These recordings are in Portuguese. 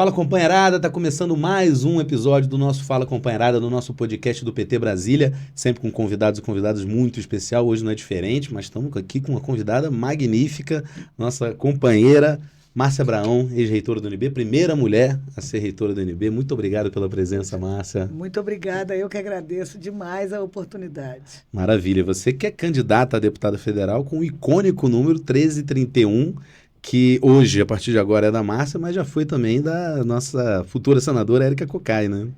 Fala Companheirada, tá começando mais um episódio do nosso Fala Companheirada, no nosso podcast do PT Brasília, sempre com convidados e convidadas muito especial. Hoje não é diferente, mas estamos aqui com uma convidada magnífica, nossa companheira Márcia Abraão, ex-reitora do UNB, primeira mulher a ser reitora do UNB. Muito obrigado pela presença, Márcia. Muito obrigada, eu que agradeço demais a oportunidade. Maravilha, você que é candidata a deputada federal com o icônico número 1331, que hoje, a partir de agora, é da Márcia, mas já foi também da nossa futura senadora Érica Cocai, né?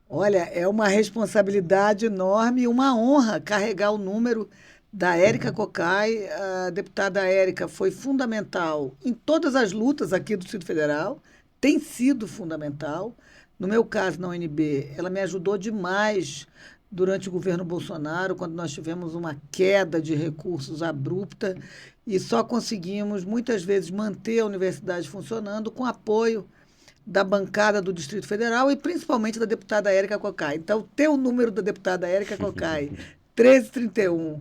Olha, é uma responsabilidade enorme e uma honra carregar o número da Érica Cocai. A deputada Érica foi fundamental em todas as lutas aqui do Distrito Federal, tem sido fundamental. No meu caso, na UNB, ela me ajudou demais durante o governo Bolsonaro, quando nós tivemos uma queda de recursos abrupta e só conseguimos, muitas vezes, manter a universidade funcionando com apoio da bancada do Distrito Federal e principalmente da deputada Érica Cocai. Então, ter o número da deputada Érica Cocai, 1331,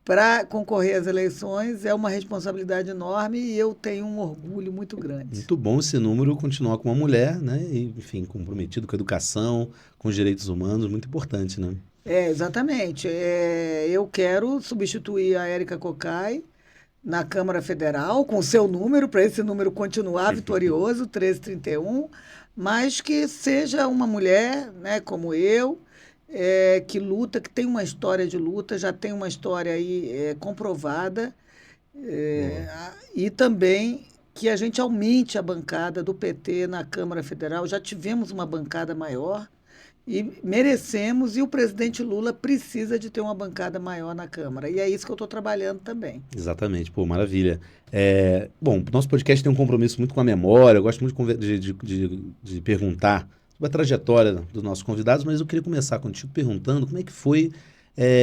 para concorrer às eleições é uma responsabilidade enorme e eu tenho um orgulho muito grande. Muito bom esse número continuar com uma mulher, né? E, enfim, comprometido com a educação, com os direitos humanos, muito importante, né? Exatamente. Eu quero substituir a Érica Cocai na Câmara Federal com o seu número, para esse número continuar vitorioso, 1331, mas que seja uma mulher, né, como eu, que luta, que tem uma história de luta, já tem uma história aí comprovada, e também que a gente aumente a bancada do PT na Câmara Federal. Já tivemos uma bancada maior e merecemos, e o presidente Lula precisa de ter uma bancada maior na Câmara. E é isso que eu estou trabalhando também. Exatamente, pô, maravilha. Bom, nosso podcast tem um compromisso muito com a memória, eu gosto muito de perguntar sobre a trajetória dos nossos convidados, mas eu queria começar contigo perguntando como é que foi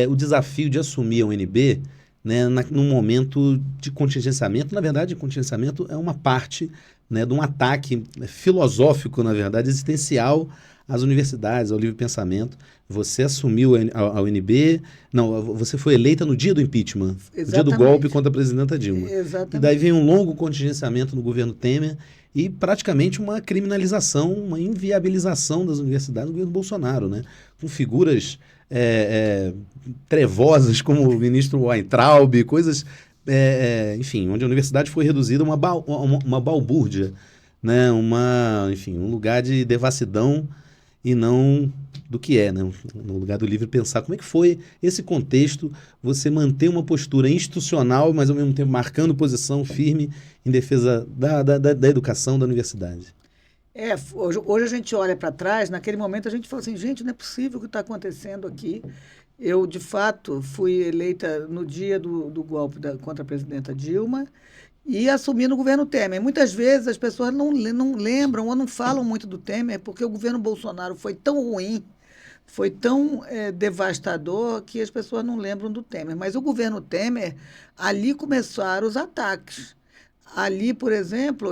o desafio de assumir a UNB, né, num momento de contingenciamento. Na verdade, contingenciamento é uma parte, né, de um ataque filosófico, na verdade, existencial às universidades, ao livre pensamento. Você assumiu a UNB, não, você foi eleita no dia do impeachment, no dia do golpe contra a presidenta Dilma. Exatamente. E daí vem um longo contingenciamento no governo Temer e praticamente uma criminalização, uma inviabilização das universidades no governo Bolsonaro, né? Com figuras trevosas como o ministro Weintraub, coisas, enfim, onde a universidade foi reduzida a uma balbúrdia, né? Enfim, um lugar de devassidão e não do que é, né? No lugar do livre pensar. Como é que foi esse contexto, você manter uma postura institucional, mas ao mesmo tempo marcando posição firme em defesa da educação da universidade? Hoje a gente olha para trás, naquele momento a gente fala assim, gente, não é possível o que está acontecendo aqui. Eu, de fato, fui eleita no dia do golpe contra a presidenta Dilma e assumi no governo Temer. Muitas vezes as pessoas não lembram ou não falam muito do Temer porque o governo Bolsonaro foi tão ruim, foi tão devastador que as pessoas não lembram do Temer. Mas o governo Temer, ali começaram os ataques. Ali, por exemplo,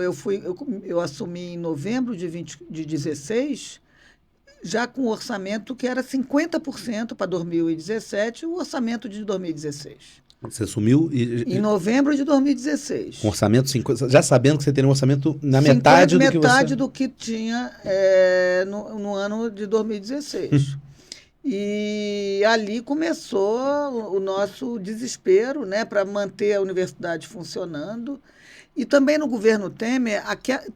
eu assumi em novembro de 16, já com um orçamento que era 50% para 2017, o orçamento de 2016. Você assumiu em novembro de 2016. Com orçamento, já sabendo que você teria um orçamento na metade do que você... Metade do que tinha no ano de 2016. E ali começou o nosso desespero, né, para manter a universidade funcionando. E também no governo Temer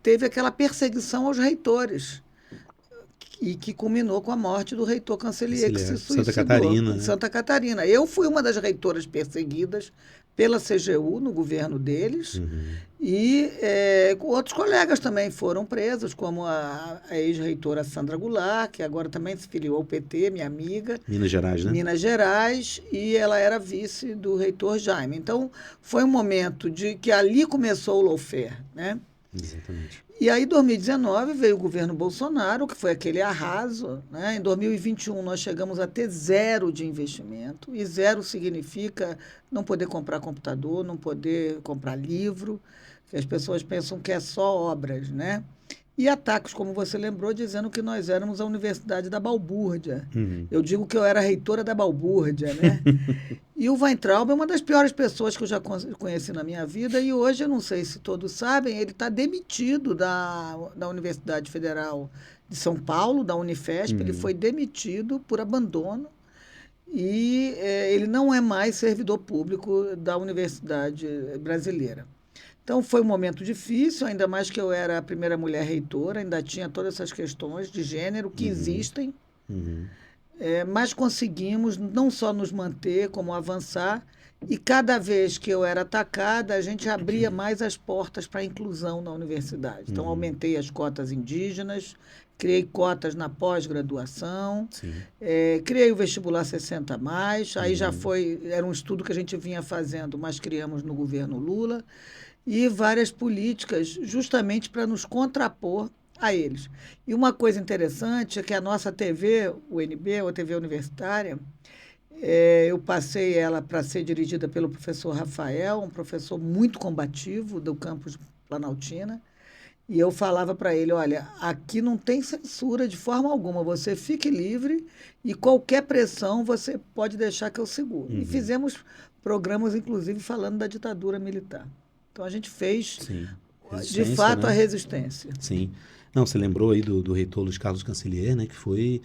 teve aquela perseguição aos reitores, e que culminou com a morte do reitor Cancellier, que se suicidou. Santa Catarina, né? Santa Catarina. Eu fui uma das reitoras perseguidas pela CGU no governo deles, e outros colegas também foram presos, como a ex-reitora Sandra Goulart, que agora também se filiou ao PT, minha amiga. Minas Gerais, né? Minas Gerais, e ela era vice do reitor Jaime. Então, foi um momento de que ali começou o lawfare, né? Exatamente. E aí, em 2019, veio o governo Bolsonaro, que foi aquele arraso, né? Em 2021, nós chegamos a ter 0 de investimento, e 0 significa não poder comprar computador, não poder comprar livro, que as pessoas pensam que é só obras, né? e ataques, como você lembrou, dizendo que nós éramos a Universidade da Balbúrdia. Eu digo que eu era reitora da Balbúrdia, né? E o Weintraub é uma das piores pessoas que eu já conheci na minha vida, e hoje, eu não sei se todos sabem, ele está demitido da Universidade Federal de São Paulo, da Unifesp. Ele foi demitido por abandono e ele não é mais servidor público da Universidade Brasileira. Então, foi um momento difícil, ainda mais que eu era a primeira mulher reitora, ainda tinha todas essas questões de gênero que existem, mas conseguimos não só nos manter, como avançar, e cada vez que eu era atacada, a gente abria mais as portas para a inclusão na universidade. Então, aumentei as cotas indígenas, criei cotas na pós-graduação, criei o vestibular 60 mais, aí já era um estudo que a gente vinha fazendo, mas criamos no governo Lula, e várias políticas justamente para nos contrapor a eles. E uma coisa interessante é que a nossa TV, o UNB, ou a TV universitária, eu passei ela para ser dirigida pelo professor Rafael, um professor muito combativo do campus Planaltina, e eu falava para ele, olha, aqui não tem censura de forma alguma, você fique livre e qualquer pressão você pode deixar que eu seguro. E fizemos programas, inclusive, falando da ditadura militar. Então, a gente fez, de fato, né? A resistência. Sim. Não, você lembrou aí do reitor Luiz Carlos Cancellier, né, que foi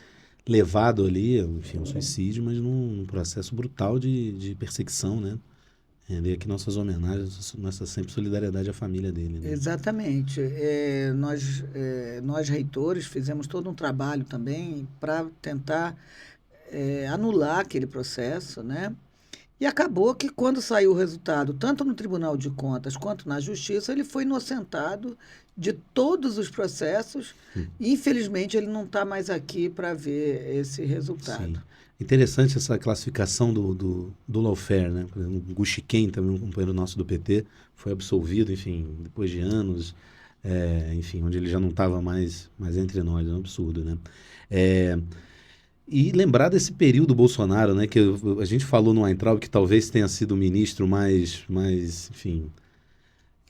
levado ali, enfim, um suicídio, mas num processo brutal de perseguição, né? Render aqui nossas homenagens, nossa sempre solidariedade à família dele. Né? Exatamente. Nós, reitores, fizemos todo um trabalho também para tentar anular aquele processo, né? E acabou que, quando saiu o resultado, tanto no Tribunal de Contas quanto na Justiça, ele foi inocentado de todos os processos. E, infelizmente, ele não está mais aqui para ver esse resultado. Sim. Interessante essa classificação do lawfare, né? Por exemplo, o Guxiquem, também um companheiro nosso do PT, foi absolvido, enfim, depois de anos, enfim, onde ele já não estava mais entre nós, é um absurdo, né? E lembrar desse período Bolsonaro, né? Que a gente falou no Weintraub que talvez tenha sido o ministro mais, enfim,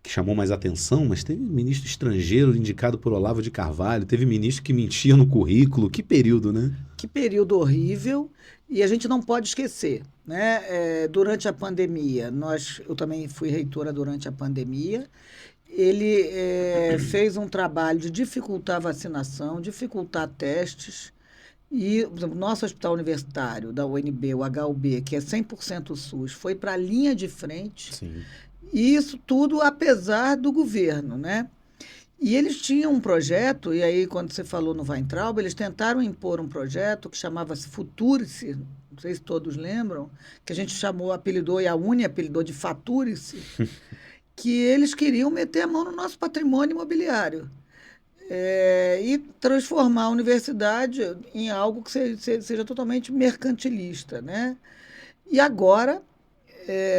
que chamou mais atenção, mas teve ministro estrangeiro indicado por Olavo de Carvalho, teve ministro que mentia no currículo. Que período, né? Que período horrível, e a gente não pode esquecer, né? Durante a pandemia, eu também fui reitora durante a pandemia, ele fez um trabalho de dificultar a vacinação, dificultar testes. E, por exemplo, nosso hospital universitário da UNB, o HUB, que é 100% SUS, foi para a linha de frente. Sim. E isso tudo apesar do governo, né? E eles tinham um projeto, e aí, quando você falou no Weintraub, eles tentaram impor um projeto que chamava-se Futurice, não sei se todos lembram, que a gente apelidou, e a Uni apelidou de Faturice, que eles queriam meter a mão no nosso patrimônio imobiliário. E transformar a universidade em algo que seja totalmente mercantilista, né? E agora,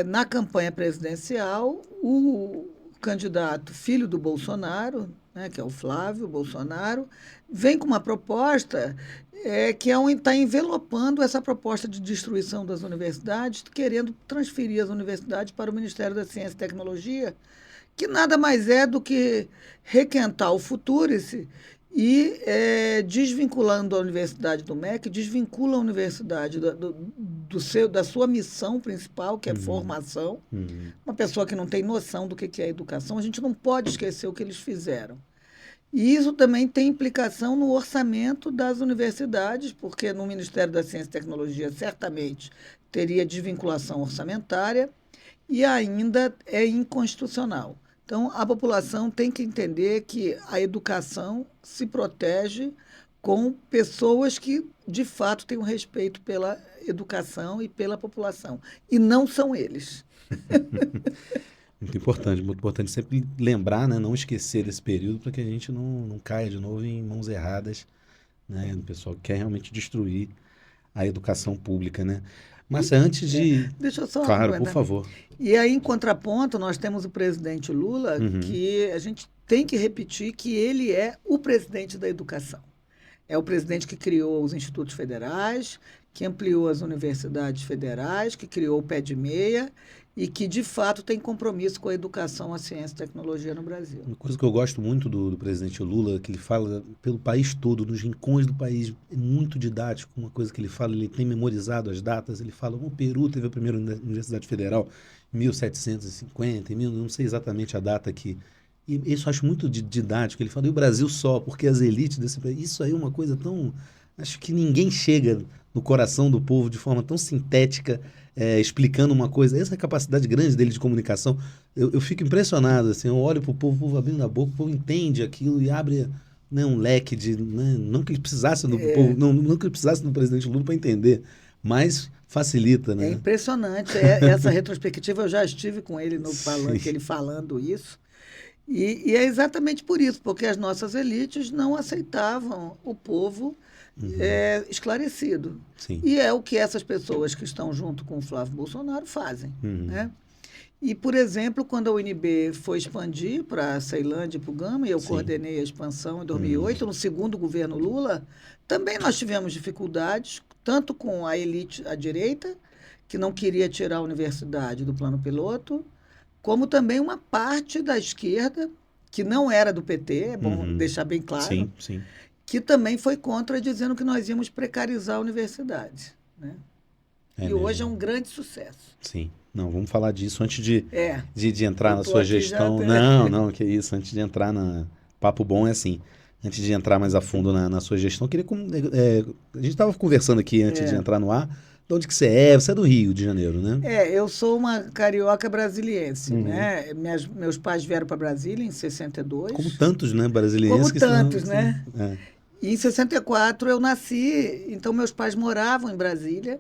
na campanha presidencial, o candidato filho do Bolsonaro, né, que é o Flávio Bolsonaro, vem com uma proposta que está envelopando essa proposta de destruição das universidades, querendo transferir as universidades para o Ministério da Ciência e Tecnologia, que nada mais é do que requentar o Futurice e, desvinculando a universidade do MEC, desvincula a universidade da sua missão principal, que é formação. Uma pessoa que não tem noção do que é educação, a gente não pode esquecer o que eles fizeram. E isso também tem implicação no orçamento das universidades, porque no Ministério da Ciência e Tecnologia certamente teria desvinculação orçamentária, e ainda é inconstitucional. Então, a população tem que entender que a educação se protege com pessoas que, de fato, têm um respeito pela educação e pela população. E não são eles. Muito importante sempre lembrar, né, não esquecer desse período para que a gente não caia de novo em mãos erradas, né, do pessoal que quer realmente destruir a educação pública, né? Mas antes de... Deixa eu só... Claro, por favor. E aí, em contraponto, nós temos o presidente Lula, que a gente tem que repetir que ele é o presidente da educação. É o presidente que criou os institutos federais, que ampliou as universidades federais, que criou o pé de meia e que, de fato, tem compromisso com a educação, a ciência e tecnologia no Brasil. Uma coisa que eu gosto muito do presidente Lula, que ele fala pelo país todo, nos rincões do país, é muito didático. Uma coisa que ele fala, ele tem memorizado as datas. Ele fala, o Peru teve a primeira Universidade Federal em 1750, não sei exatamente a data aqui. E isso eu acho muito didático. Ele fala, e o Brasil só, porque as elites desse país... Isso aí é uma coisa tão... Acho que ninguém chega no coração do povo de forma tão sintética, explicando uma coisa. Essa capacidade grande dele de comunicação, eu fico impressionado. Assim, eu olho para o povo abrindo a boca, o povo entende aquilo e abre, né, um leque de... Né, não que ele precisasse do povo, não que ele precisasse do presidente Lula para entender, mas facilita, né? É impressionante. Essa retrospectiva, eu já estive com ele no palanque, Sim. ele falando isso. E é exatamente por isso, porque as nossas elites não aceitavam o povo esclarecido. Sim. E é o que essas pessoas que estão junto com o Flávio Bolsonaro fazem. Né? E, por exemplo, quando a UNB foi expandir para a Ceilândia e para o Gama, e eu Sim. coordenei a expansão em 2008, no segundo governo Lula, também nós tivemos dificuldades, tanto com a elite à direita, que não queria tirar a universidade do plano piloto, como também uma parte da esquerda, que não era do PT, é bom deixar bem claro, Sim, sim. que também foi contra, dizendo que nós íamos precarizar a universidade. Né? E hoje é um grande sucesso. Sim. Não, vamos falar disso antes de entrar Eu na tô sua aqui gestão. já Não, que isso. Antes de entrar na... Papo bom é assim. Antes de entrar mais a fundo na sua gestão, eu queria... a gente estava conversando aqui antes de entrar no ar. De onde que você é? Você é do Rio de Janeiro, né? Eu sou uma carioca brasiliense, né? Meus pais vieram para Brasília em 62. Como tantos, né, brasilienses. Como que tantos, são, né? É. E em 64 eu nasci, então meus pais moravam em Brasília,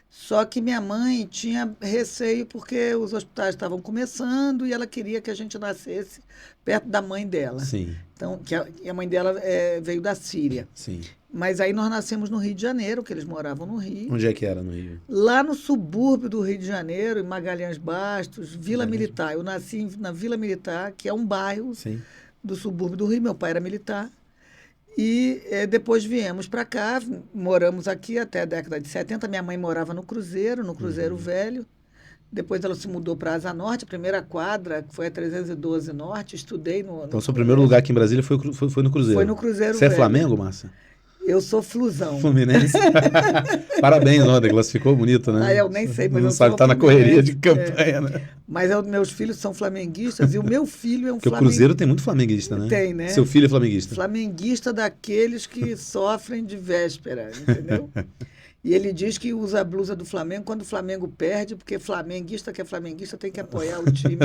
só que minha mãe tinha receio porque os hospitais estavam começando e ela queria que a gente nascesse perto da mãe dela. Sim. Então, a mãe dela veio da Síria. Sim. Mas aí nós nascemos no Rio de Janeiro, que eles moravam no Rio. Onde é que era no Rio? Lá no subúrbio do Rio de Janeiro, em Magalhães Bastos, Vila Militar. Eu nasci na Vila Militar, que é um bairro do subúrbio do Rio. Meu pai era militar. E depois viemos para cá, moramos aqui até a década de 70. Minha mãe morava no Cruzeiro Velho. Depois ela se mudou para a Asa Norte, a primeira quadra, que foi a 312 Norte. Estudei no... Então, seu primeiro lugar aqui em Brasília foi no Cruzeiro. Foi no Cruzeiro Você Velho. é Flamengo, Márcia? Eu sou Flusão. Fluminense. Parabéns, ontem, classificou bonito, né? Eu nem sei, mas não eu sabe, sou tá na correria de fluminense, campanha, né? Mas meus filhos são flamenguistas e o meu filho é um Porque o Cruzeiro tem muito flamenguista, né? Tem, né? Seu filho é flamenguista. Flamenguista daqueles que sofrem de véspera, entendeu? E ele diz que usa a blusa do Flamengo quando o Flamengo perde, porque flamenguista que é flamenguista tem que apoiar o time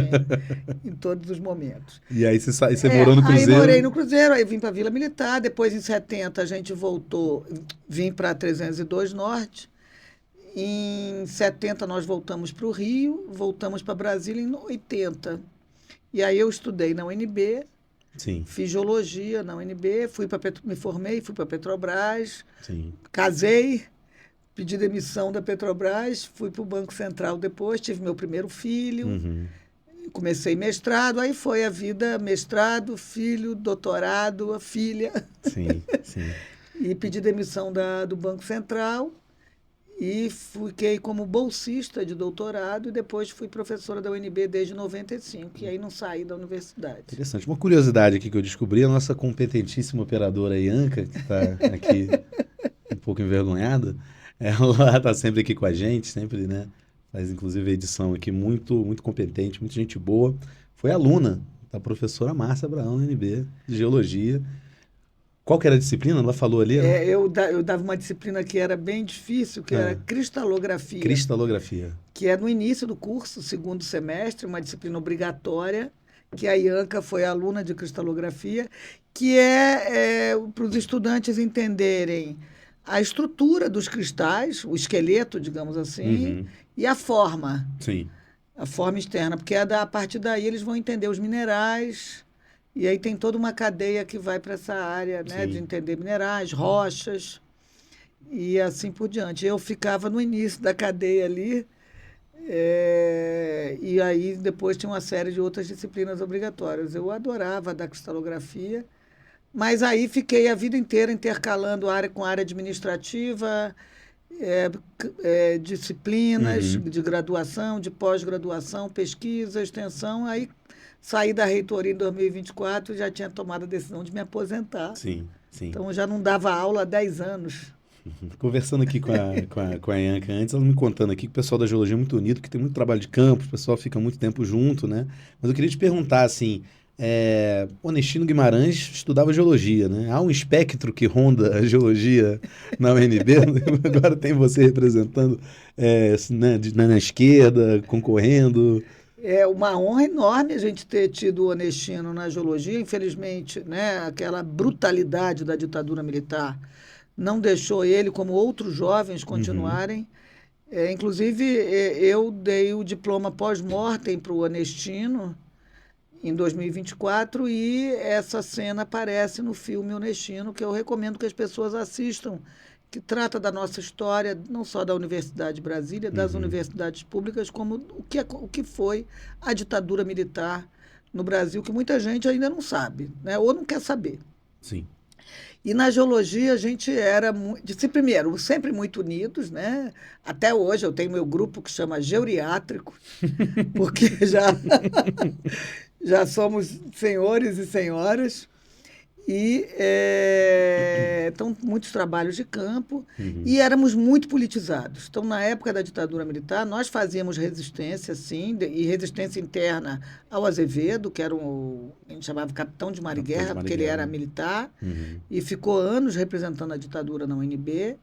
em todos os momentos. E aí você morou no Cruzeiro? Aí morei no Cruzeiro, aí vim para a Vila Militar, depois em 70 a gente voltou, vim para a 302 Norte, em 70 nós voltamos para o Rio, voltamos para Brasília em 80. E aí eu estudei na UNB, fiz geologia na UNB, me formei, fui para a Petrobras, casei, pedi demissão da Petrobras, fui para o Banco Central depois, tive meu primeiro filho, comecei mestrado, aí foi a vida, mestrado, filho, doutorado, filha. Sim. E pedi demissão do Banco Central e fiquei como bolsista de doutorado e depois fui professora da UNB desde 95, e aí não saí da universidade. Interessante. Uma curiosidade aqui que eu descobri, a nossa competentíssima operadora Ianca, que está aqui um pouco envergonhada, ela está sempre aqui com a gente, sempre, né? Faz inclusive a edição aqui muito, muito competente, muita gente boa. Foi aluna da professora Márcia Abraão, na UNB, de Geologia. Qual que era a disciplina? Ela falou ali? Eu dava uma disciplina que era bem difícil, que era cristalografia. Cristalografia. Que é no início do curso, segundo semestre, uma disciplina obrigatória, que a Ianca foi aluna de cristalografia, que é para os estudantes entenderem a estrutura dos cristais, o esqueleto, digamos assim, e a forma. Sim. A forma externa, porque a partir daí eles vão entender os minerais, e aí tem toda uma cadeia que vai para essa área, né, de entender minerais, rochas, e assim por diante. Eu ficava no início da cadeia ali, e aí depois tinha uma série de outras disciplinas obrigatórias. Eu adorava dar cristalografia, mas aí fiquei a vida inteira intercalando área com área administrativa, disciplinas Uhum. de graduação, de pós-graduação, pesquisa, extensão. Aí saí da reitoria em 2024 e já tinha tomado a decisão de me aposentar. Sim, sim. Então, eu já não dava aula há 10 anos. Conversando aqui com a Ianca antes, ela me contando aqui que o pessoal da geologia é muito unido, que tem muito trabalho de campo, o pessoal fica muito tempo junto, né? Mas eu queria te perguntar, assim, Onestino Guimarães estudava geologia, né? Há um espectro que ronda a geologia na UNB, agora tem você representando né, na esquerda, concorrendo. É uma honra enorme a gente ter tido o Onestino na geologia. Infelizmente, né, aquela brutalidade da ditadura militar não deixou ele, como outros jovens, Uhum, continuarem. Inclusive, eu dei o diploma pós-mortem para o Onestino em 2024 e essa cena aparece no filme Onestino, que eu recomendo que as pessoas assistam, que trata da nossa história, não só da Universidade de Brasília, das uhum, universidades públicas, como o que foi a ditadura militar no Brasil, que muita gente ainda não sabe, né? Ou não quer saber. sim. E na geologia a gente era, primeiro, sempre muito unidos, né? Até hoje eu tenho meu grupo que chama Geuriátrico, porque já somos senhores e senhoras. E então, muitos trabalhos de campo Uhum, e éramos muito politizados. Então, na época da ditadura militar, nós fazíamos resistência, sim, e resistência interna ao Azevedo, que era a gente chamava capitão de mar e capitão de guerra, porque ele Marighella. era militar, Uhum, e ficou anos representando a ditadura na UNB.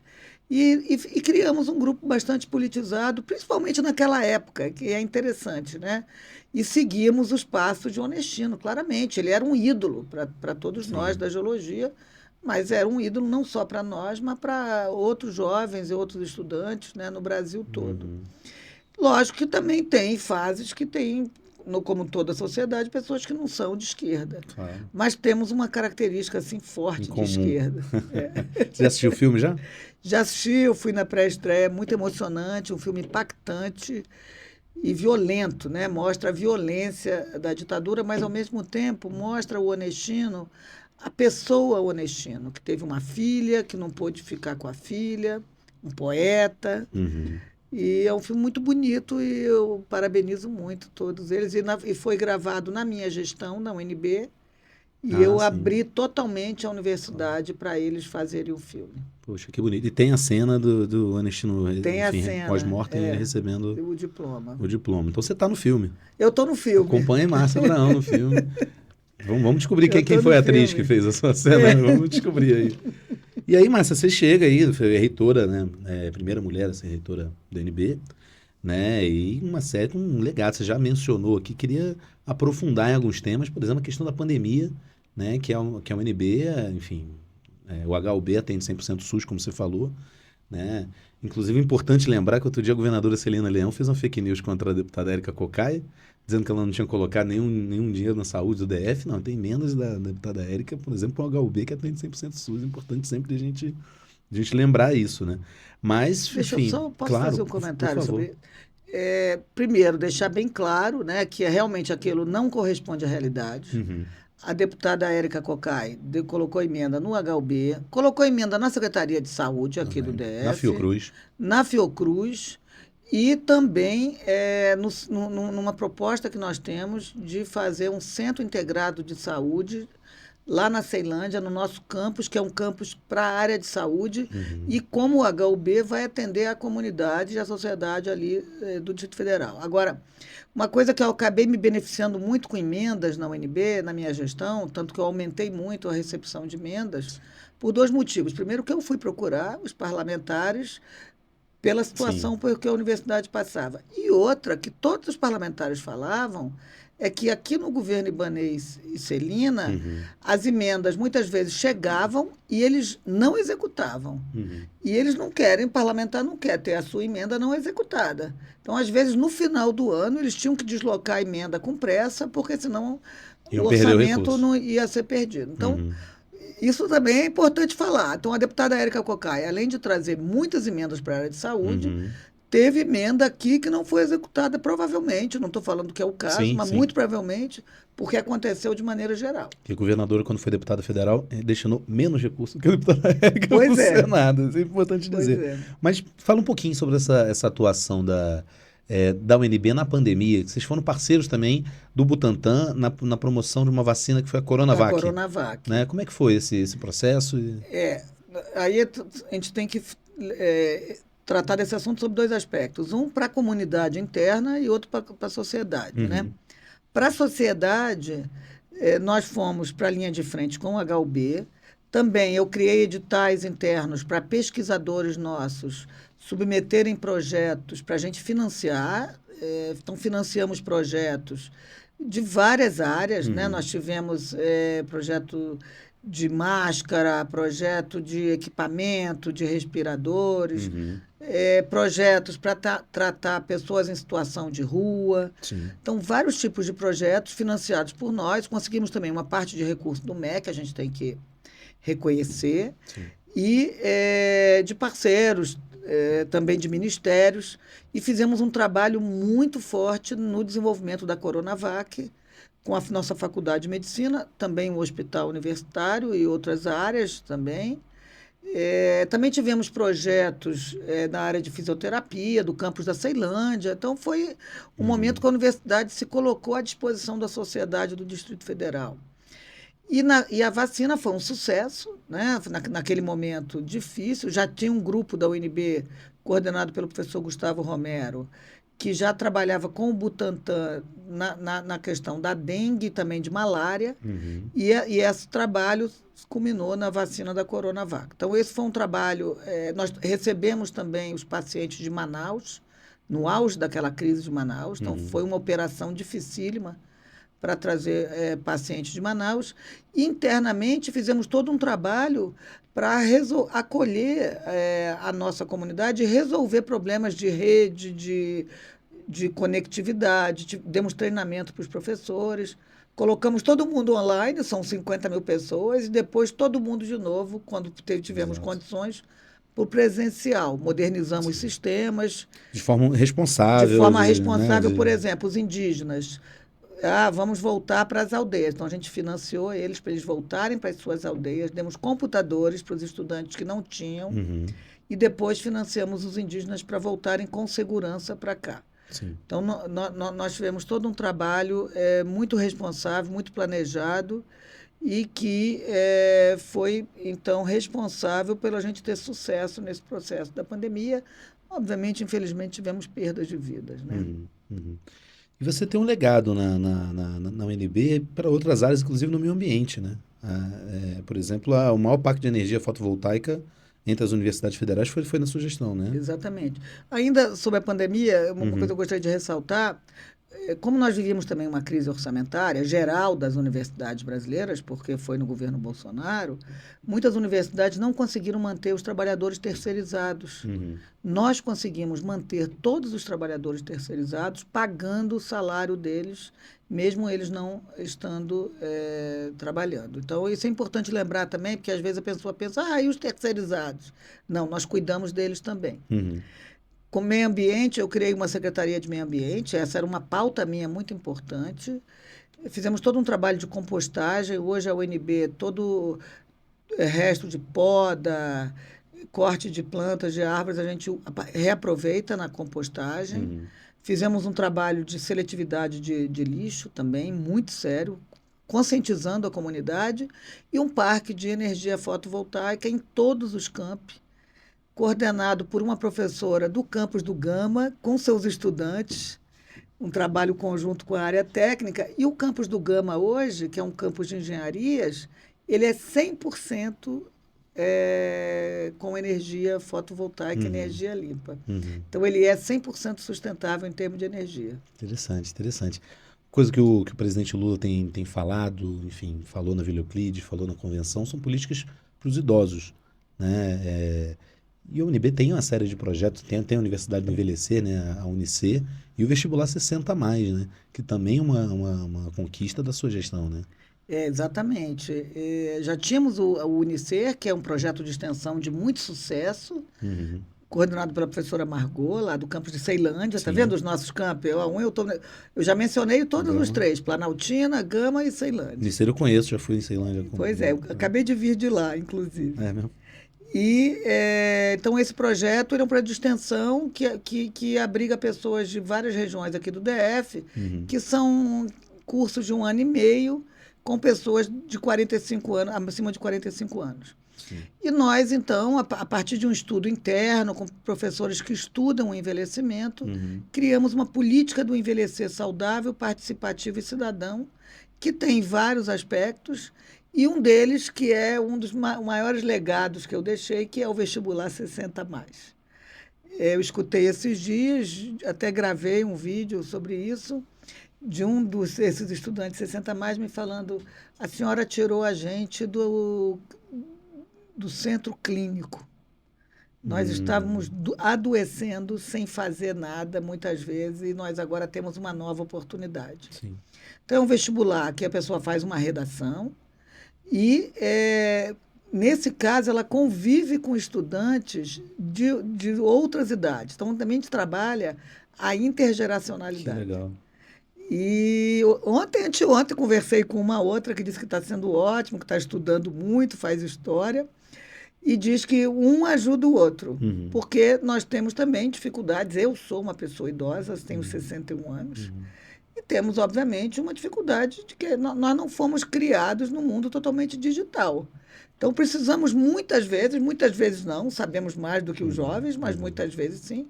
E criamos um grupo bastante politizado, principalmente naquela época, que é interessante, né? E seguimos os passos de Onestino, claramente. Ele era um ídolo para todos nós sim. da geologia, mas era um ídolo não só para nós, mas para outros jovens e outros estudantes, né, no Brasil todo. Uhum, Lógico que também tem fases que tem, como toda a sociedade, pessoas que não são de esquerda. claro. Mas temos uma característica assim Em forte de comum. esquerda. Você já assistiu o filme já? Já assisti, eu fui na pré-estreia, muito emocionante, um filme impactante e violento, né? Mostra a violência da ditadura, mas ao mesmo tempo mostra o Onestino, a pessoa Onestino, que teve uma filha, que não pôde ficar com a filha, um poeta. Uhum. E é um filme muito bonito e eu parabenizo muito todos eles. E foi gravado na minha gestão, na UNB, e Ah, eu sim. abri totalmente a universidade para eles fazerem o filme. Poxa, que bonito. E tem a cena do Onestino, Tem a enfim, cena, pós-mortem, ele recebendo o diploma. o diploma. Então você tá no filme. Eu estou no filme. Acompanhe Márcia Abraão no filme. Vamos descobrir Eu quem estou foi no a atriz que filme. fez a sua cena. Vamos descobrir aí. E aí, Márcia, você chega aí, foi reitora, né? Primeira mulher a ser reitora do UNB, né? E uma série, um legado. Você já mencionou aqui, queria aprofundar em alguns temas, por exemplo, a questão da pandemia, né? Que a UNB, enfim, o HUB atende 100% SUS, como você falou, né? Inclusive, é importante lembrar que outro dia a governadora Celina Leão fez uma fake news contra a deputada Érica Cocai, dizendo que ela não tinha colocado nenhum dinheiro na saúde do DF. Não, tem emendas da deputada Érica, por exemplo, o HUB, que atende 100% SUS. É importante sempre a gente lembrar isso, né? Mas, Deixa eu enfim, só, posso claro, fazer um por comentário favor. sobre. Primeiro, deixar bem claro, né, que realmente aquilo não corresponde à realidade. Uhum. A deputada Érica Cocai colocou emenda no HUB, colocou emenda na Secretaria de Saúde aqui do Também. Na DF, Fiocruz. na Fiocruz e também numa proposta que nós temos de fazer um centro integrado de saúde lá na Ceilândia, no nosso campus, que é um campus para a área de saúde, Uhum. e como o HUB vai atender a comunidade e a sociedade ali do Distrito Federal. Agora, uma coisa que eu acabei me beneficiando muito com emendas na UNB, na minha gestão, tanto que eu aumentei muito a recepção de emendas, por dois motivos. Primeiro, que eu fui procurar os parlamentares pela Sim. situação por que a universidade passava. E outra, que todos os parlamentares falavam, é que aqui no governo Ibanez e Celina, Uhum. as emendas muitas vezes chegavam e eles não executavam. Uhum. E eles não querem, parlamentar não quer ter a sua emenda não executada. Então, às vezes, no final do ano, eles tinham que deslocar a emenda com pressa, porque senão o Iam perder o orçamento recurso. não ia ser perdido. Então, Uhum. isso também é importante falar. Então, a deputada Érica Cocai, além de trazer muitas emendas para a área de saúde, Uhum. teve emenda aqui que não foi executada, provavelmente. Não estou falando que é o caso, Sim, mas sim. muito provavelmente porque aconteceu de maneira geral. Que a governadora, quando foi deputada federal, destinou menos recursos que a deputada Érica Pois no é. Senado. Isso é importante Pois dizer. é. Mas fala um pouquinho sobre essa atuação da UNB na pandemia. Vocês foram parceiros também do Butantan na promoção de uma vacina que foi a Da Coronavac. Coronavac. Né? Como é que foi esse processo? Aí a gente tem que tratar desse assunto sob dois aspectos. Um para a comunidade interna e outro para a sociedade. Né? Para a sociedade, nós fomos para a linha de frente com o HUB. Também eu criei editais internos para pesquisadores nossos submeterem projetos para a gente financiar. Então, financiamos projetos de várias áreas. Né? Nós tivemos projeto de máscara, projeto de equipamento, de respiradores, projetos para tratar pessoas em situação de rua. Sim. Então, vários tipos de projetos financiados por nós. Conseguimos também uma parte de recurso do MEC, a gente tem que reconhecer, Sim. e de parceiros, também de ministérios, e fizemos um trabalho muito forte no desenvolvimento da Coronavac, com a nossa faculdade de medicina, também o hospital universitário e outras áreas também. Também tivemos projetos na área de fisioterapia, do campus da Ceilândia. Então, foi um momento que a universidade se colocou à disposição da sociedade do Distrito Federal. E a vacina foi um sucesso, né? Naquele momento difícil. Já tinha um grupo da UNB, coordenado pelo professor Gustavo Romero, que já trabalhava com o Butantan na questão da dengue e também de malária, e esse trabalho culminou na vacina da Coronavac. Então, esse foi um trabalho... nós recebemos também os pacientes de Manaus, no auge daquela crise de Manaus, então foi uma operação dificílima para trazer pacientes de Manaus. E, internamente, fizemos todo um trabalho para acolher a nossa comunidade e resolver problemas de rede, de conectividade. Demos treinamento para os professores, colocamos todo mundo online, são 50 mil pessoas, e depois todo mundo de novo, quando tivemos condições, para o presencial. Modernizamos os sistemas. De forma responsável. De forma responsável, por exemplo, os indígenas. Vamos voltar para as aldeias. Então, a gente financiou eles para eles voltarem para as suas aldeias, demos computadores para os estudantes que não tinham, e depois financiamos os indígenas para voltarem com segurança para cá. Sim. Então, nós tivemos todo um trabalho muito responsável, muito planejado, e que foi, então, responsável pela gente ter sucesso nesse processo da pandemia. Obviamente, infelizmente, tivemos perdas de vidas. Né? E você tem um legado na UNB para outras áreas, inclusive no meio ambiente, né? Por exemplo, o maior parque de energia fotovoltaica entre as universidades federais foi na sua gestão, né? Exatamente. Ainda sobre a pandemia, uma coisa que eu gostaria de ressaltar, como nós vivíamos também uma crise orçamentária geral das universidades brasileiras, porque foi no governo Bolsonaro, muitas universidades não conseguiram manter os trabalhadores terceirizados. Nós conseguimos manter todos os trabalhadores terceirizados pagando o salário deles, mesmo eles não estando trabalhando. Então, isso é importante lembrar também, porque às vezes a pessoa pensa, e os terceirizados? Não, nós cuidamos deles também. Com o meio ambiente, eu criei uma secretaria de meio ambiente, essa era uma pauta minha muito importante. Fizemos todo um trabalho de compostagem, hoje a UNB, todo resto de poda, corte de plantas, de árvores, a gente reaproveita na compostagem. Fizemos um trabalho de seletividade de lixo também, muito sério, conscientizando a comunidade, e um parque de energia fotovoltaica em todos os campi, coordenado por uma professora do campus do Gama, com seus estudantes, um trabalho conjunto com a área técnica. E o campus do Gama hoje, que é um campus de engenharias, ele é 100% com energia fotovoltaica, energia limpa. Então, ele é 100% sustentável em termos de energia. Interessante, interessante. Coisa que o presidente Lula tem falado, enfim, falou na Vila Euclides, falou na convenção, são políticas para os idosos, né? E a UNB tem uma série de projetos, tem a Universidade do Envelhecer, né, a UNIC, e o Vestibular 60+, né, que também é uma conquista da sua gestão, né? Exatamente. Já tínhamos o UNICER, que é um projeto de extensão de muito sucesso, coordenado pela professora Margot, lá do campus de Ceilândia. Está Sim. vendo os nossos campos? Eu já mencionei todos os três, Planaltina, Gama e Ceilândia. Niceiro eu conheço, já fui em Ceilândia. Pois é, eu acabei de vir de lá, inclusive. É mesmo? E, então, esse projeto ele é um projeto de extensão que abriga pessoas de várias regiões aqui do DF, que são cursos de 1 ano e meio, com pessoas de 45 anos, acima de 45 anos. Sim. E nós, então, a partir de um estudo interno, com professores que estudam o envelhecimento, criamos uma política do envelhecer saudável, participativo e cidadão, que tem vários aspectos, e um deles, que é um dos maiores legados que eu deixei, que é o vestibular 60+. Eu escutei esses dias, até gravei um vídeo sobre isso, de desses estudantes 60+, me falando: a senhora tirou a gente do centro clínico. Nós estávamos adoecendo sem fazer nada, muitas vezes, e nós agora temos uma nova oportunidade. Sim. Então, é um vestibular que a pessoa faz uma redação e, nesse caso, ela convive com estudantes de outras idades. Então, também a gente trabalha a intergeracionalidade. Que legal. E anteontem, conversei com uma outra que disse que está sendo ótimo, que está estudando muito, faz história, e diz que um ajuda o outro, porque nós temos também dificuldades. Eu sou uma pessoa idosa, tenho 61 anos, e temos, obviamente, uma dificuldade de que nós não fomos criados num mundo totalmente digital. Então, precisamos muitas vezes não, sabemos mais do que os jovens, mas muitas vezes sim.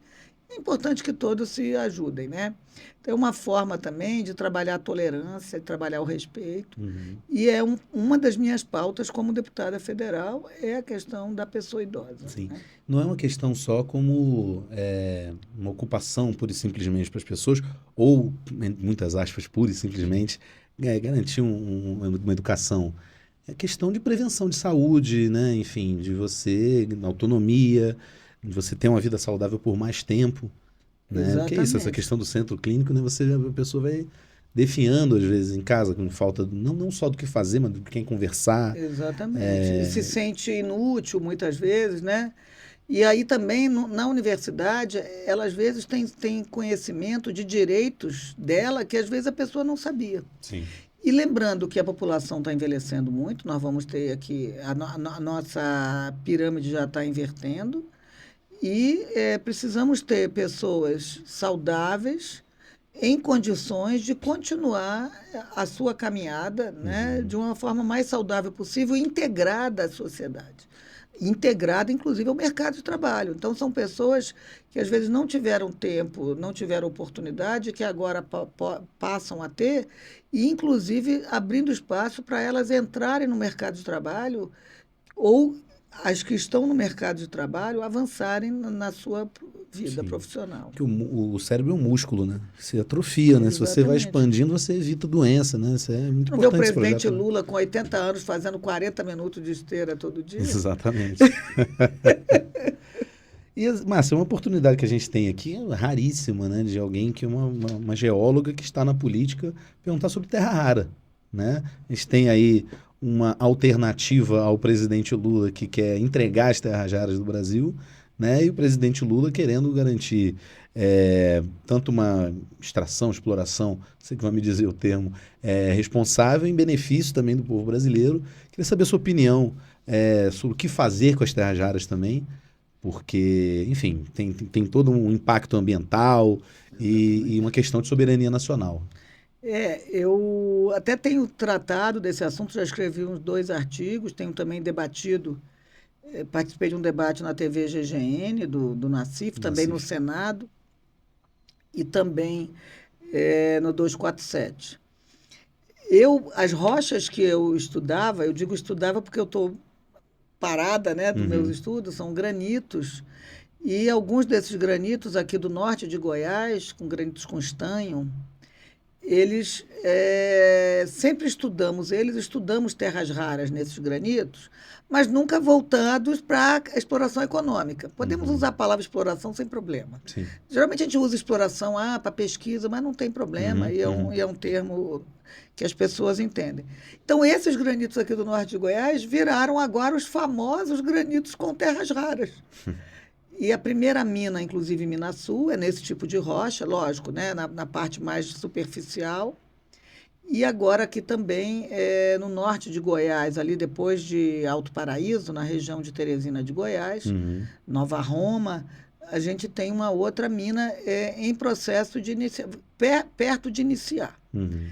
É importante que todos se ajudem, né? Então, é uma forma também de trabalhar a tolerância, de trabalhar o respeito. E uma das minhas pautas como deputada federal é a questão da pessoa idosa. Sim. Né? Não é uma questão só como uma ocupação pura e simplesmente para as pessoas, ou, em muitas aspas, pura e simplesmente, garantir uma educação. É questão de prevenção de saúde, né? Enfim, de você, autonomia, de você ter uma vida saudável por mais tempo. Né? Que é isso, essa questão do centro clínico, né? A pessoa vai definhando, às vezes, em casa, com falta, não só do que fazer, mas do que quem conversar. Exatamente. E se sente inútil, muitas vezes, né? E aí também, na universidade, ela às vezes tem conhecimento de direitos dela que às vezes a pessoa não sabia. Sim. E lembrando que a população está envelhecendo muito, nós vamos ter aqui, a nossa pirâmide já está invertendo, e precisamos ter pessoas saudáveis em condições de continuar a sua caminhada, né, de uma forma mais saudável possível, integrada à sociedade. Integrada, inclusive, ao mercado de trabalho. Então, são pessoas que, às vezes, não tiveram tempo, não tiveram oportunidade, que agora passam a ter, e, inclusive, abrindo espaço para elas entrarem no mercado de trabalho ou as que estão no mercado de trabalho avançarem na sua vida profissional. Porque o cérebro é um músculo, né? Se atrofia, né? Se você vai expandindo, você evita doença, né? Isso é muito importante. Não vê o presidente Lula com 80 anos fazendo 40 minutos de esteira todo dia? Exatamente. E, Márcia, uma oportunidade que a gente tem aqui é raríssima, né? De alguém que é uma geóloga que está na política perguntar sobre terra rara, né? A gente tem aí uma alternativa ao presidente Lula que quer entregar as terras raras do Brasil, né? E o presidente Lula querendo garantir tanto uma extração, exploração, não sei que vai me dizer o termo, responsável em benefício também do povo brasileiro. Queria saber a sua opinião sobre o que fazer com as terras raras também, porque, enfim, tem todo um impacto ambiental e uma questão de soberania nacional. Eu até tenho tratado desse assunto, já escrevi uns 2 artigos, tenho também debatido, participei de um debate na TV GGN, do Nassif, também no Senado, e também no 247. As rochas que eu estudava, eu digo estudava porque eu estou parada, né, dos meus estudos, são granitos, e alguns desses granitos aqui do norte de Goiás, com granitos com estanho, eles sempre estudamos terras raras nesses granitos, mas nunca voltados para a exploração econômica. Podemos usar a palavra exploração sem problema. Sim. Geralmente a gente usa exploração para pesquisa, mas não tem problema, e é um termo que as pessoas entendem. Então, esses granitos aqui do norte de Goiás viraram agora os famosos granitos com terras raras. E a primeira mina, inclusive Minasul, é nesse tipo de rocha, lógico, né? Na parte mais superficial. E agora aqui também, no norte de Goiás, ali depois de Alto Paraíso, na região de Teresina de Goiás, Uhum. Nova Roma, a gente tem uma outra mina em processo de perto de iniciar. Uhum.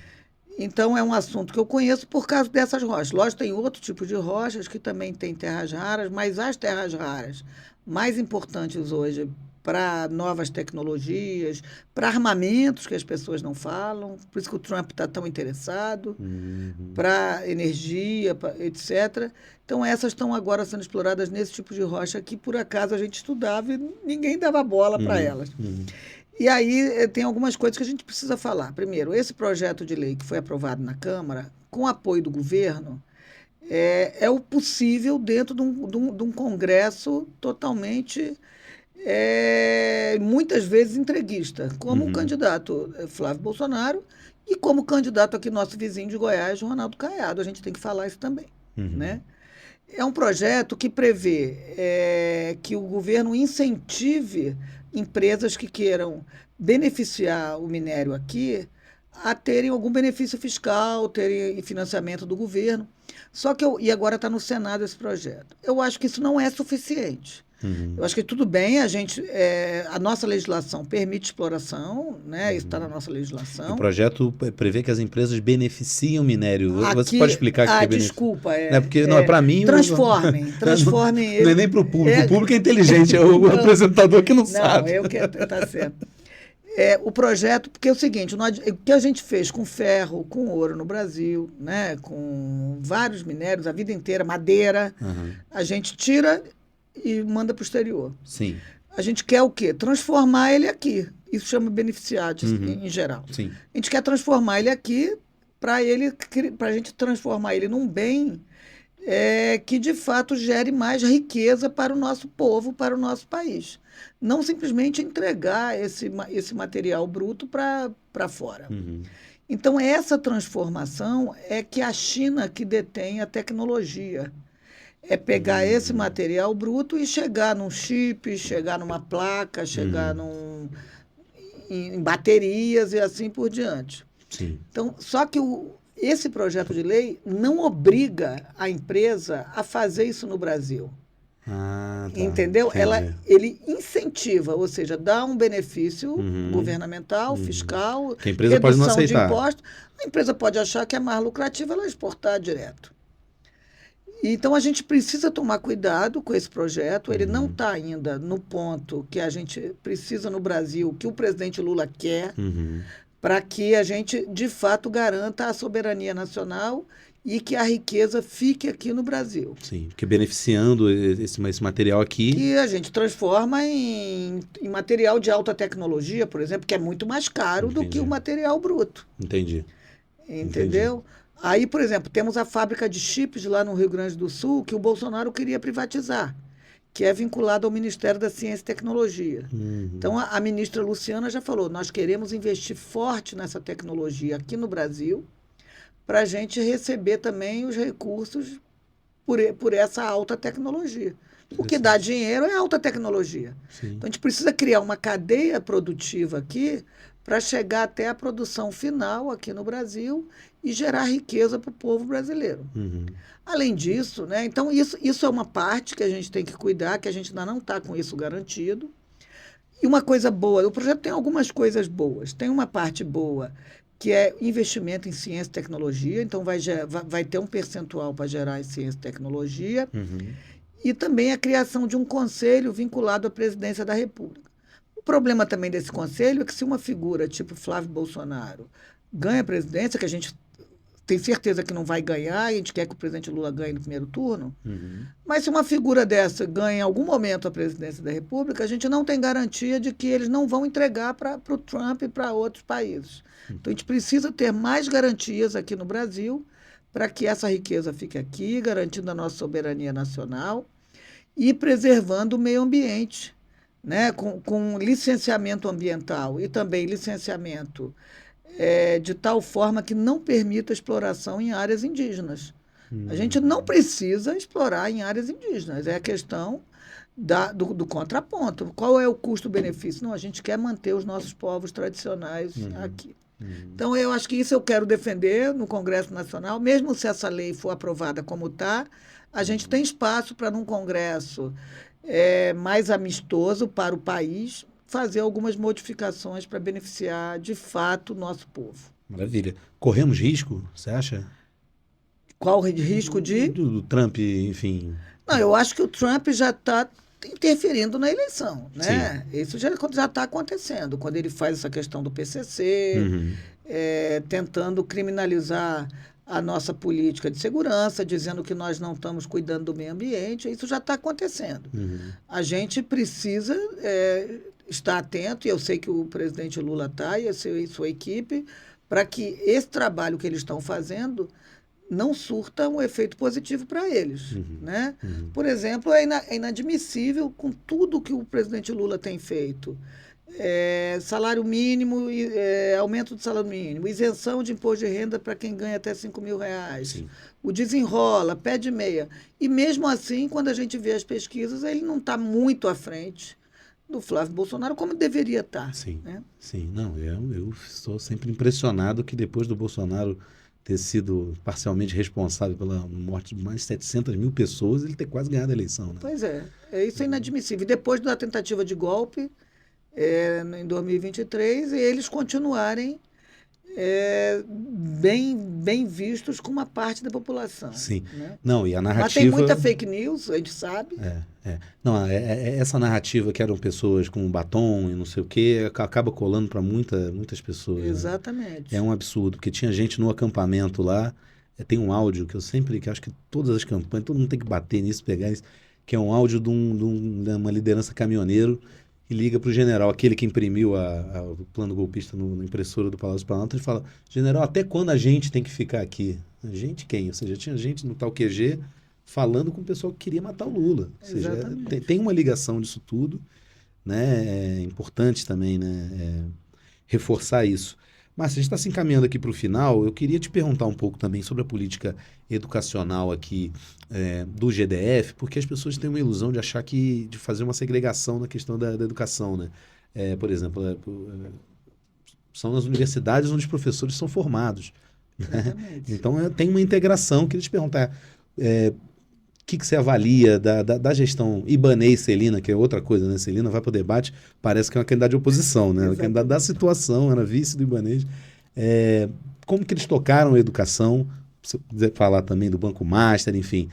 Então, é um assunto que eu conheço por causa dessas rochas. Lógico, tem outro tipo de rochas que também tem terras raras, mas as terras raras mais importantes hoje para novas tecnologias, para armamentos que as pessoas não falam, por isso que o Trump está tão interessado, Uhum. para energia, etc. Então, essas estão agora sendo exploradas nesse tipo de rocha que, por acaso, a gente estudava e ninguém dava bola para Uhum. elas. Uhum. E aí tem algumas coisas que a gente precisa falar. Primeiro, esse projeto de lei que foi aprovado na Câmara, com apoio do governo, é o possível dentro de um Congresso totalmente, muitas vezes, entreguista, como o Uhum. candidato Flávio Bolsonaro e como o candidato aqui nosso vizinho de Goiás, Ronaldo Caiado. A gente tem que falar isso também, Uhum. né? É um projeto que prevê que o governo incentive empresas que queiram beneficiar o minério aqui a terem algum benefício fiscal, terem financiamento do governo. Só que e agora está no Senado esse projeto. Eu acho que isso não é suficiente. Uhum. Eu acho que tudo bem, a nossa legislação permite exploração, né? Isso está na Uhum. nossa E o legislação. projeto prevê que as empresas beneficiam o minério. Você pode Aqui, explicar o que é beneficio? desculpa, Não é porque, não, é para mim, não, transformem não é ele. nem para o público. O É, público é inteligente, é o não, apresentador que não não, sabe. eu quero tá certo. O projeto, porque é o seguinte, o que a gente fez com ferro, com ouro no Brasil, né, com vários minérios, a vida inteira, madeira, Aham. a gente tira e manda para o exterior. Sim. A gente quer o quê? Transformar ele aqui. Isso chama beneficiários Uhum. em geral. Sim. A gente quer transformar ele aqui para a gente transformar ele num bem que de fato gere mais riqueza para o nosso povo, para o nosso país. Não simplesmente entregar esse material bruto para fora. Uhum. Então, essa transformação é que a China que detém a tecnologia. É pegar esse Uhum. material bruto e chegar num chip, chegar numa placa, chegar Uhum. em baterias e assim por diante. Sim. Então, só que esse projeto de lei não obriga a empresa a fazer isso no Brasil. Ah, tá. Entendeu? Entendi. Ele incentiva, ou seja, dá um benefício Uhum. governamental, Uhum. fiscal, Que a empresa pode não redução de aceitar. impostos. A empresa pode achar que é mais lucrativo ela exportar direto. Então, a gente precisa tomar cuidado com esse projeto. Ele não Uhum. está ainda no ponto que a gente precisa no Brasil, que o presidente Lula quer, Uhum. para que a gente, de fato, garanta a soberania nacional e que a riqueza fique aqui no Brasil. Sim, porque beneficiando esse material aqui. Que a gente transforma em material de alta tecnologia, por exemplo, que é muito mais caro do que o Entendi. material bruto. Entendi. Entendi. Entendeu? Aí, por exemplo, temos a fábrica de chips lá no Rio Grande do Sul que o Bolsonaro queria privatizar, que é vinculada ao Ministério da Ciência e Tecnologia. Uhum. Então, a ministra Luciana já falou: nós queremos investir forte nessa tecnologia aqui no Brasil, para a gente receber também os recursos por essa alta tecnologia. O que dá Interessante. dinheiro é alta tecnologia. Sim. Então, a gente precisa criar uma cadeia produtiva aqui para chegar até a produção final aqui no Brasil e gerar riqueza para o povo brasileiro. Uhum. Além disso, né, então isso é uma parte que a gente tem que cuidar, que a gente ainda não está com isso garantido. E uma coisa boa, o projeto tem algumas coisas boas. Tem uma parte boa, que é investimento em ciência e tecnologia, então vai ter um percentual para gerar em ciência e tecnologia, Uhum. e também a criação de um conselho vinculado à presidência da República. O problema também desse conselho é que se uma figura tipo Flávio Bolsonaro ganha a presidência, que a gente tem certeza que não vai ganhar, e a gente quer que o presidente Lula ganhe no primeiro turno, Uhum. mas se uma figura dessa ganha em algum momento a presidência da República, a gente não tem garantia de que eles não vão entregar para o Trump e para outros países. Então, a gente precisa ter mais garantias aqui no Brasil para que essa riqueza fique aqui, garantindo a nossa soberania nacional e preservando o meio ambiente, né? Com licenciamento ambiental e também licenciamento de tal forma que não permita exploração em áreas indígenas. A gente não precisa explorar em áreas indígenas. É a questão do contraponto. Qual é o custo-benefício? Não, a gente quer manter os nossos povos tradicionais aqui. Então, eu acho que isso eu quero defender no Congresso Nacional, mesmo se essa lei for aprovada como está, a gente tem espaço para, num Congresso mais amistoso para o país, fazer algumas modificações para beneficiar, de fato, o nosso povo. Maravilha. Corremos risco, você acha? Qual o risco de... Do Trump, enfim. Não, eu acho que o Trump já está interferindo na eleição, né? Sim. Isso já está acontecendo, quando ele faz essa questão do PCC, tentando criminalizar a nossa política de segurança, dizendo que nós não estamos cuidando do meio ambiente, isso já está acontecendo. A gente precisa estar atento, e eu sei que o presidente Lula está, e sua equipe, para que esse trabalho que eles estão fazendo não surta um efeito positivo para eles. Né? Por exemplo, é inadmissível, com tudo que o presidente Lula tem feito, salário mínimo, aumento do salário mínimo, isenção de imposto de renda para quem ganha até R$ 5.000, Sim. o desenrola, pé de meia. E mesmo assim, quando a gente vê as pesquisas, ele não está muito à frente do Flávio Bolsonaro, como deveria estar. Sim, né? sim. Não, eu estou sempre impressionado que depois do Bolsonaro ter sido parcialmente responsável pela morte de mais de 700 mil pessoas, ele ter quase ganhado a eleição. Né? Pois isso é inadmissível. E depois da tentativa de golpe, em 2023, eles continuarem bem vistos com uma parte da população. Sim. Né? Não, e a narrativa... Mas tem muita fake news, a gente sabe. Não, essa narrativa que eram pessoas com batom e não sei o quê, acaba colando para muitas pessoas. Exatamente. Né? É um absurdo, porque tinha gente no acampamento lá, tem um áudio que eu sempre, que acho que todas as campanhas, todo mundo tem que bater nisso, pegar isso, que é um áudio de uma liderança caminhoneiro, e liga para o general, aquele que imprimiu o plano golpista na impressora do Palácio do Planalto, e fala: general, até quando a gente tem que ficar aqui? A gente quem? Ou seja, tinha gente no tal QG falando com o pessoal que queria matar o Lula. Ou seja, tem uma ligação disso tudo, né? É importante também, né? Reforçar isso. Mas a gente está se encaminhando aqui para o final. Eu queria te perguntar um pouco também sobre a política educacional aqui do GDF, porque as pessoas têm uma ilusão de achar de fazer uma segregação na questão da educação, né? Por exemplo, são nas universidades onde os professores são formados. Né? Então tem uma integração. Queria te perguntar, o que você avalia da gestão Ibanez-Celina, que é outra coisa, né? Celina vai para o debate, parece que é uma candidata de oposição, né? Uma candidata da situação, era vice do Ibanez. Como que eles tocaram a educação? Se você quiser falar também do Banco Master, enfim,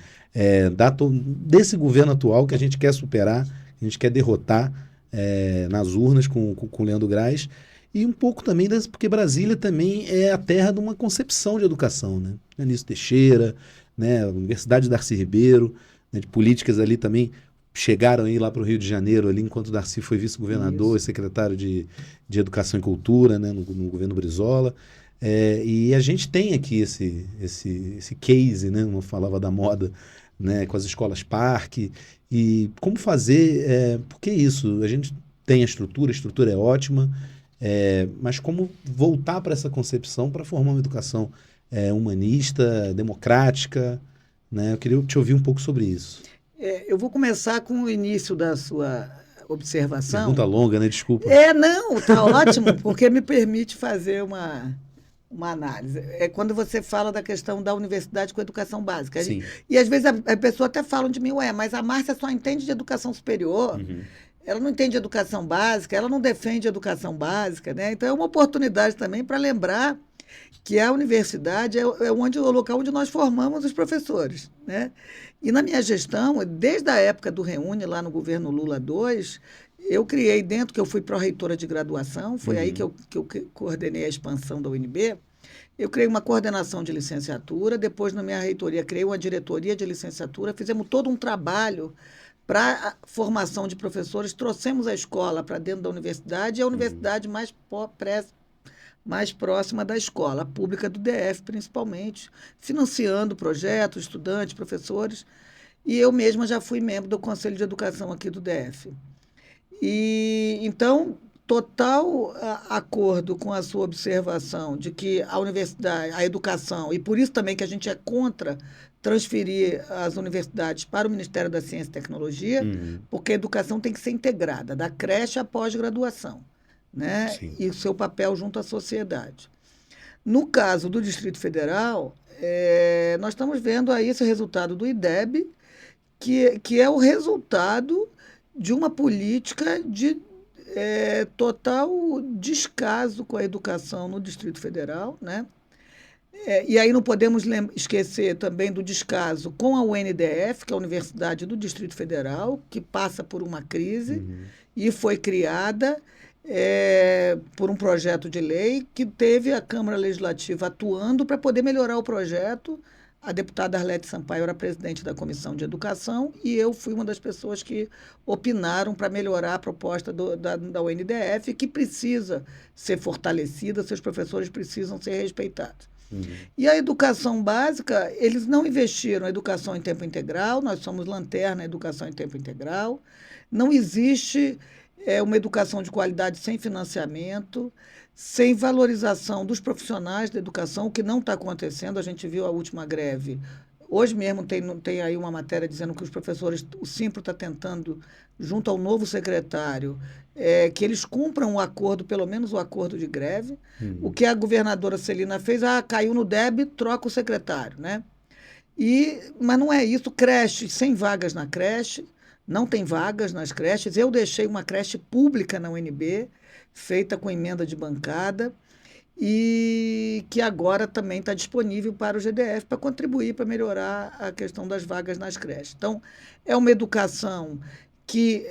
desse governo atual que a gente quer superar, a gente quer derrotar nas urnas com o Leandro Graz, e um pouco também, porque Brasília também é a terra de uma concepção de educação, né? Anísio Teixeira, né, a Universidade Darcy Ribeiro, né, de políticas ali também chegaram aí lá para o Rio de Janeiro, ali enquanto o Darcy foi vice-governador e secretário de Educação e Cultura, né, no governo Brizola. E a gente tem aqui esse case, né, não falava da moda, né, com as escolas parque, e como fazer, porque isso, a gente tem a estrutura é ótima, mas como voltar para essa concepção para formar uma educação humanista, democrática, né? Eu queria te ouvir um pouco sobre isso. Eu vou começar com o início da sua observação. Pergunta longa, né? Desculpa. Não, está ótimo, porque me permite fazer uma análise. É quando você fala da questão da universidade com educação básica. Sim. E às vezes a pessoa até fala de mim, mas a Márcia só entende de educação superior. Ela não entende educação básica, ela não defende educação básica, né? Então é uma oportunidade também para lembrar que a universidade é o local onde nós formamos os professores. Né? E na minha gestão, desde a época do Reúne, lá no governo Lula II, eu criei dentro, que eu fui pró-reitora de graduação, foi aí que eu coordenei a expansão da UNB, eu criei uma coordenação de licenciatura, depois na minha reitoria criei uma diretoria de licenciatura, fizemos todo um trabalho para a formação de professores, trouxemos a escola para dentro da universidade, e a universidade mais próxima da escola, a pública do DF, principalmente, financiando projetos, estudantes, professores. E eu mesma já fui membro do Conselho de Educação aqui do DF. E, então, total acordo com a sua observação de que a universidade, a educação, e por isso também que a gente é contra transferir as universidades para o Ministério da Ciência e Tecnologia, porque a educação tem que ser integrada, da creche à pós-graduação, né? Sim. E o seu papel junto à sociedade. No caso do Distrito Federal, nós estamos vendo aí esse resultado do IDEB, que é o resultado de uma política de total descaso com a educação no Distrito Federal, né? E aí não podemos esquecer também do descaso com a UNDF, que é a Universidade do Distrito Federal, que passa por uma crise e foi criada por um projeto de lei que teve a Câmara Legislativa atuando para poder melhorar o projeto. A deputada Arlete Sampaio era presidente da Comissão de Educação e eu fui uma das pessoas que opinaram para melhorar a proposta da UNDF, que precisa ser fortalecida, seus professores precisam ser respeitados. E a educação básica, eles não investiram na educação em tempo integral, nós somos lanterna educação em tempo integral, não existe uma educação de qualidade sem financiamento, sem valorização dos profissionais da educação, o que não está acontecendo. A gente viu a última greve. Hoje mesmo tem aí uma matéria dizendo que os professores, o Simpro está tentando, junto ao novo secretário, que eles cumpram o acordo, pelo menos o acordo de greve. O que a governadora Celina fez, caiu no DEB, troca o secretário, né? Mas não é isso, creche, sem vagas na creche, não tem vagas nas creches. Eu deixei uma creche pública na UNB, feita com emenda de bancada, e que agora também está disponível para o GDF para contribuir para melhorar a questão das vagas nas creches. Então, é uma educação que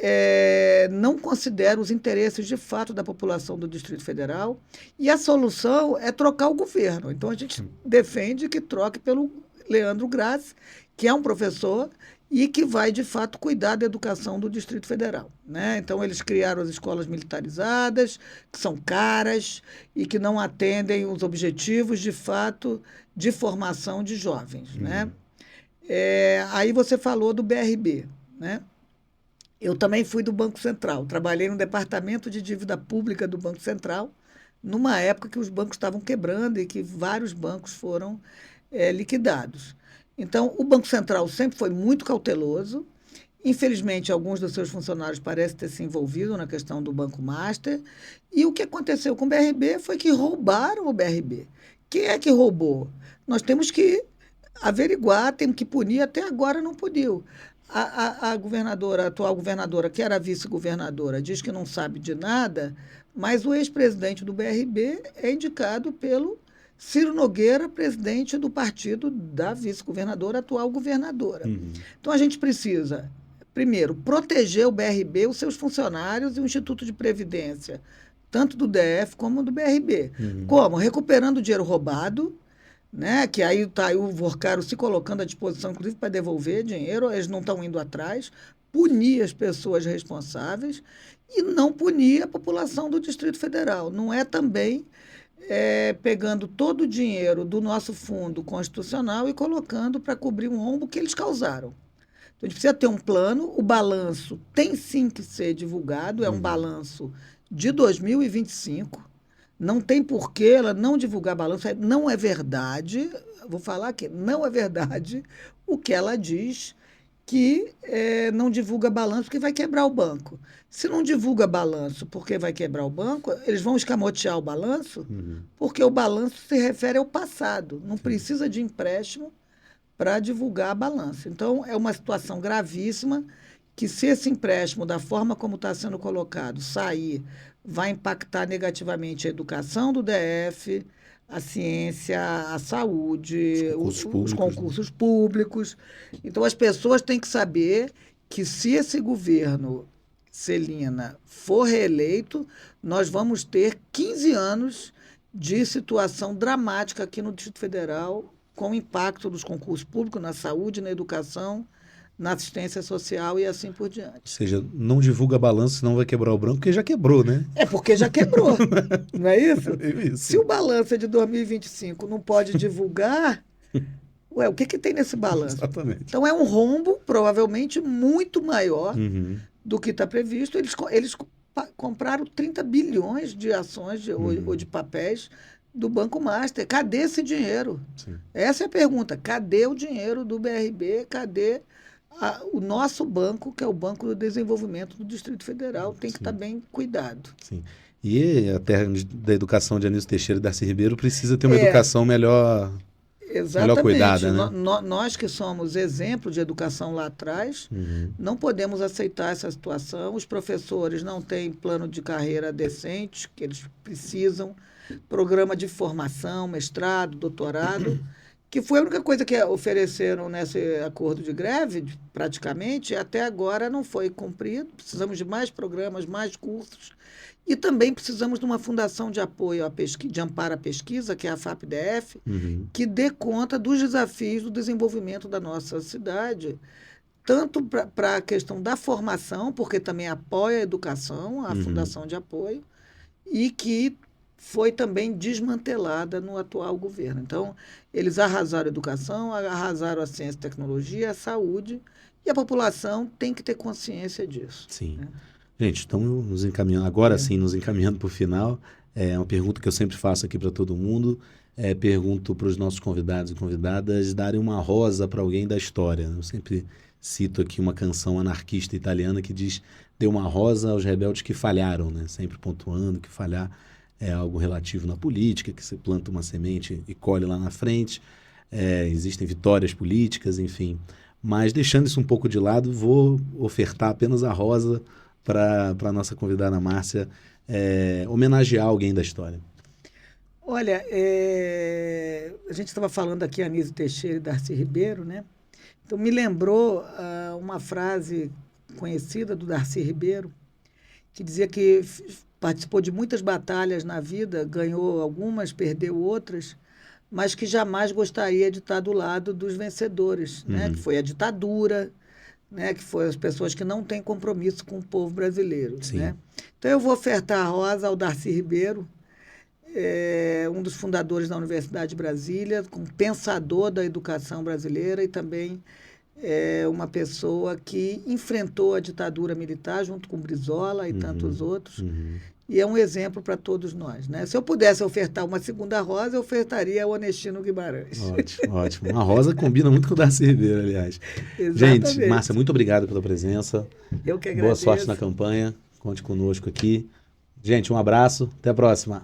não considera os interesses de fato da população do Distrito Federal, e a solução é trocar o governo. Então, a gente defende que troque pelo Leandro Graça, que é um professor e que vai, de fato, cuidar da educação do Distrito Federal, né? Então, eles criaram as escolas militarizadas, que são caras e que não atendem os objetivos, de fato, de formação de jovens, né? Aí você falou do BRB, né? Eu também fui do Banco Central, trabalhei no Departamento de Dívida Pública do Banco Central, numa época que os bancos estavam quebrando e que vários bancos foram liquidados. Então, o Banco Central sempre foi muito cauteloso. Infelizmente, alguns dos seus funcionários parecem ter se envolvido na questão do Banco Master. E o que aconteceu com o BRB foi que roubaram o BRB. Quem é que roubou? Nós temos que averiguar, temos que punir. Até agora não puniu. A governadora, a atual governadora, que era vice-governadora, diz que não sabe de nada, mas o ex-presidente do BRB é indicado pelo Ciro Nogueira, presidente do partido da vice-governadora, atual governadora. Então, a gente precisa, primeiro, proteger o BRB, os seus funcionários e o Instituto de Previdência, tanto do DF como do BRB. Como? Recuperando o dinheiro roubado, né? Que aí está o Vorcaro se colocando à disposição, inclusive, para devolver dinheiro, eles não estão indo atrás, punir as pessoas responsáveis e não punir a população do Distrito Federal. Não é também pegando todo o dinheiro do nosso fundo constitucional e colocando para cobrir um rombo que eles causaram. Então, a gente precisa ter um plano, o balanço tem sim que ser divulgado, é um balanço de 2025, não tem por que ela não divulgar balanço, não é verdade, vou falar aqui, não é verdade o que ela diz, que não divulga balanço porque vai quebrar o banco. Se não divulga balanço porque vai quebrar o banco, eles vão escamotear o balanço, porque o balanço se refere ao passado, não precisa de empréstimo para divulgar balanço. Então, é uma situação gravíssima, que se esse empréstimo, da forma como está sendo colocado, sair, vai impactar negativamente a educação do DF, a ciência, a saúde, os concursos públicos. Então, as pessoas têm que saber que, se esse governo Celina for reeleito, nós vamos ter 15 anos de situação dramática aqui no Distrito Federal, com o impacto dos concursos públicos na saúde, na educação, na assistência social e assim por diante. Ou seja, não divulga balanço, senão vai quebrar o branco, porque já quebrou, né? Porque já quebrou, não é isso? É isso. Se o balanço é de 2025, não pode divulgar, o que tem nesse balanço? Exatamente. Então, é um rombo, provavelmente, muito maior do que está previsto. Eles compraram 30 bilhões de ações ou de papéis do Banco Master. Cadê esse dinheiro? Sim. Essa é a pergunta. Cadê o dinheiro do BRB? Cadê o nosso banco, que é o Banco do Desenvolvimento do Distrito Federal? Tem que Sim. estar bem cuidado. Sim. E a terra da educação de Anísio Teixeira e Darcy Ribeiro precisa ter uma É, educação melhor exatamente. cuidada, né? Nós que somos exemplo de educação lá atrás, Uhum. não podemos aceitar essa situação. Os professores não têm plano de carreira decente, que eles precisam, programa de formação, mestrado, doutorado, que foi a única coisa que ofereceram nesse acordo de greve, praticamente, e até agora não foi cumprido. Precisamos de mais programas, mais cursos. E também precisamos de uma fundação de apoio à pesquisa, de amparo à pesquisa, que é a FAPDF, Uhum. que dê conta dos desafios do desenvolvimento da nossa cidade, tanto para a questão da formação, porque também apoia a educação, a Uhum. fundação de apoio, e que foi também desmantelada no atual governo. Então, eles arrasaram a educação, arrasaram a ciência e tecnologia, a saúde, e a população tem que ter consciência disso. Sim. Né? Gente, estamos nos encaminhando, agora sim, nos encaminhando para o final. É uma pergunta que eu sempre faço aqui para todo mundo. Pergunto para os nossos convidados e convidadas darem uma rosa para alguém da história. Eu sempre cito aqui uma canção anarquista italiana que diz: dê uma rosa aos rebeldes que falharam, né? Sempre pontuando que falhar é algo relativo na política, que você planta uma semente e colhe lá na frente. Existem vitórias políticas, enfim. Mas deixando isso um pouco de lado, vou ofertar apenas a rosa para a nossa convidada Márcia homenagear alguém da história. Olha, a gente estava falando aqui Anísio Teixeira e Darcy Ribeiro, né? Então me lembrou uma frase conhecida do Darcy Ribeiro, que dizia que participou de muitas batalhas na vida, ganhou algumas, perdeu outras, mas que jamais gostaria de estar do lado dos vencedores, né? Que foi a ditadura, né? Que foram as pessoas que não têm compromisso com o povo brasileiro. Né? Então eu vou ofertar a rosa ao Darcy Ribeiro, um dos fundadores da Universidade de Brasília, um pensador da educação brasileira e também uma pessoa que enfrentou a ditadura militar junto com Brizola e tantos outros. E é um exemplo para todos nós. Né? Se eu pudesse ofertar uma segunda rosa, eu ofertaria ao Onestino Guimarães. Ótimo, ótimo. Uma rosa combina muito com o Darcy Ribeiro, aliás. Exatamente. Gente, Márcia, muito obrigado pela presença. Eu que agradeço. Boa sorte na campanha. Conte conosco aqui. Gente, um abraço. Até a próxima.